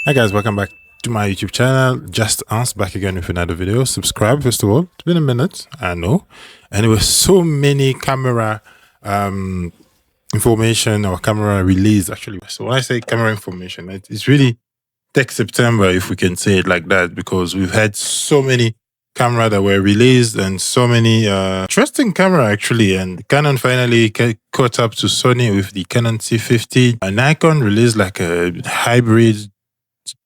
Hi guys, welcome back to my YouTube channel. Just us back again with another video. Subscribe first of all. It's been a minute, I know, and there were so many camera information or camera release actually. So when I say camera information, it's really tech September, if we can say it like that, because we've had so many camera that were released and so many interesting camera actually. And Canon finally caught up to Sony with the Canon C50. Nikon released like a hybrid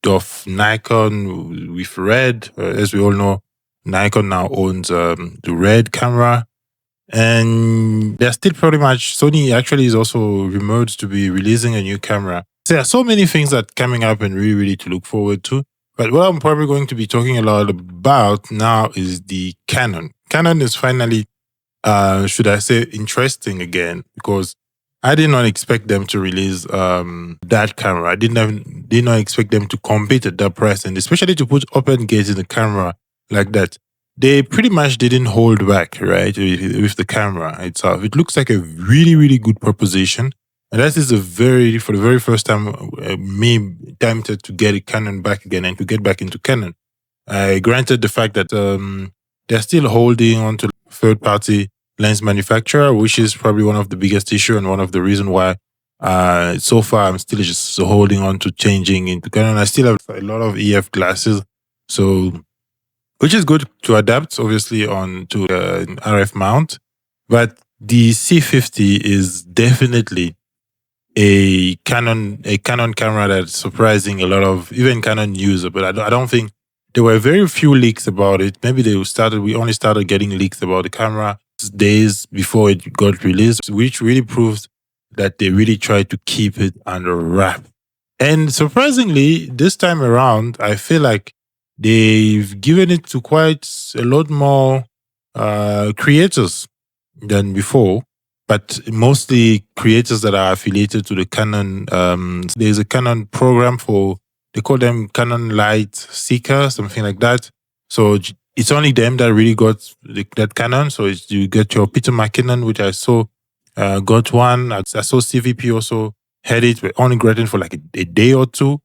of Nikon with red. As we all know, Nikon now owns the red camera. And they're still pretty much, Sony actually is also rumored to be releasing a new camera. So there are so many things that coming up and really to look forward to. But what I'm probably going to be talking a lot about now is the Canon. Canon is finally, should I say, interesting again, because I did not expect them to release that camera. I did not expect them to compete at that price, and especially to put open gates in the camera like that. They pretty much didn't hold back, right, with the camera itself. It looks like a really good proposition. And that is for the very first time, me tempted to get a Canon back again and to get back into Canon. Granted the fact that they're still holding on to third-party lens manufacturer, which is probably one of the biggest issue and one of the reason why so far I'm still just holding on to changing into Canon. I still have a lot of EF glasses, so which is good to adapt obviously on to an RF mount, but the C50 is definitely a Canon camera that's surprising a lot of even Canon users. But I don't think there were very few leaks about it. Maybe we only started getting leaks about the camera days before it got released, which really proves that they really tried to keep it under wrap. And surprisingly, this time around, I feel like they've given it to quite a lot more creators than before, but mostly creators that are affiliated to the Canon. There's a Canon program they call them Canon Light Seeker, something like that. So it's only them that really got that Canon. So you get your Peter McKinnon, which I saw got one. I saw CVP also had it, but only got it for like a day or two,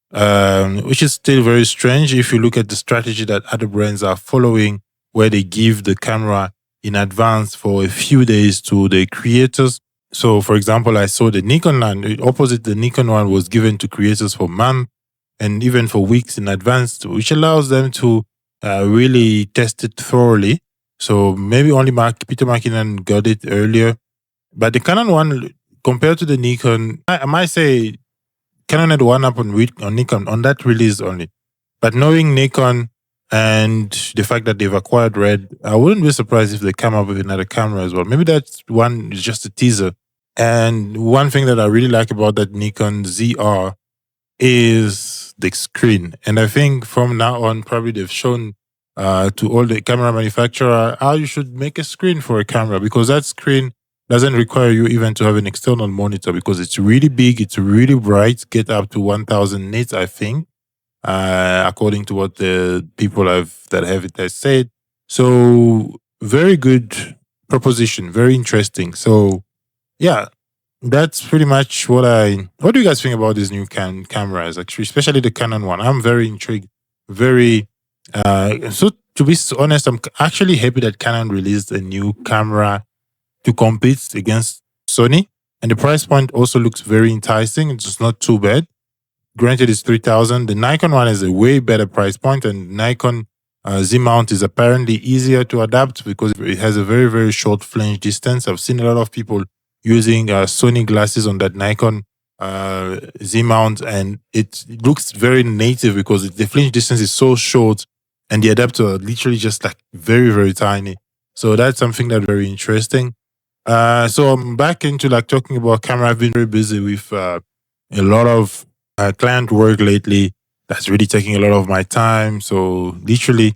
which is still very strange if you look at the strategy that other brands are following, where they give the camera in advance for a few days to the creators. So, for example, I saw the Nikon one, opposite the Nikon one was given to creators for months and even for weeks in advance, which allows them to really test it thoroughly. So maybe only Peter McKinnon got it earlier. But the Canon one, compared to the Nikon, I might say Canon had one up on Nikon on that release only. But knowing Nikon and the fact that they've acquired Red, I wouldn't be surprised if they come up with another camera as well. Maybe that one is just a teaser. And one thing that I really like about that Nikon ZR is the screen. And I think from now on, probably they've shown to all the camera manufacturer how you should make a screen for a camera, because that screen doesn't require you even to have an external monitor, because it's really big, it's really bright, get up to 1000 nits, I think, according to what the people that have it has said. So very good proposition, very interesting. So yeah, that's pretty much what do you guys think about these new cameras, actually, especially the Canon one? I'm very intrigued. So to be honest, I'm actually happy that Canon released a new camera to compete against Sony. And the price point also looks very enticing. It's just not too bad. Granted, it's 3,000. The Nikon one is a way better price point, and Nikon Z mount is apparently easier to adapt because it has a very short flange distance. I've seen a lot of people using Sony glasses on that Nikon Z mount, and it looks very native because the flange distance is so short and the adapter literally just like very tiny. So that's something that's very interesting. So I'm back into like talking about camera. I've been very busy with a lot of client work lately. That's really taking a lot of my time. So literally,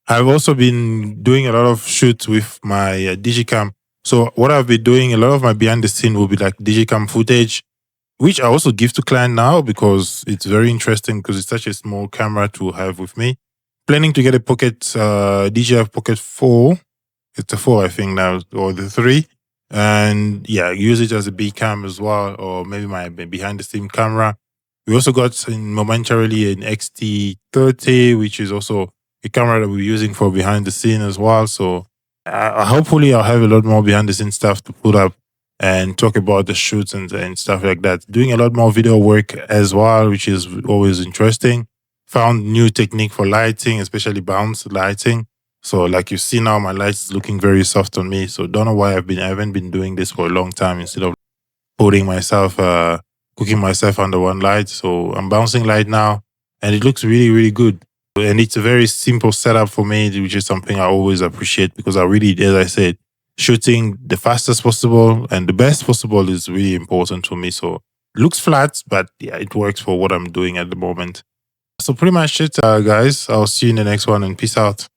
I've also been doing a lot of shoots with my Digicam. So what I've been doing, a lot of my behind the scene will be like Digicam footage, which I also give to client now because it's very interesting because it's such a small camera to have with me. Planning to get a DJI Pocket 4. It's a 4, I think now, or the 3. And yeah, use it as a B cam as well, or maybe my behind the scene camera. We also got momentarily an XT30, which is also a camera that we're using for behind the scene as well. So hopefully I'll have a lot more behind the scene stuff to put up and talk about the shoots and stuff like that. Doing a lot more video work as well, which is always interesting. Found new technique for lighting, especially bounce lighting. So like you see now, my light is looking very soft on me. So don't know why I haven't been doing this for a long time instead of putting myself, cooking myself under one light. So I'm bouncing light now, and it looks really, really good. And it's a very simple setup for me, which is something I always appreciate because I really, as I said, shooting the fastest possible and the best possible is really important to me. So it looks flat, but yeah, it works for what I'm doing at the moment. So pretty much it, guys. I'll see you in the next one and peace out.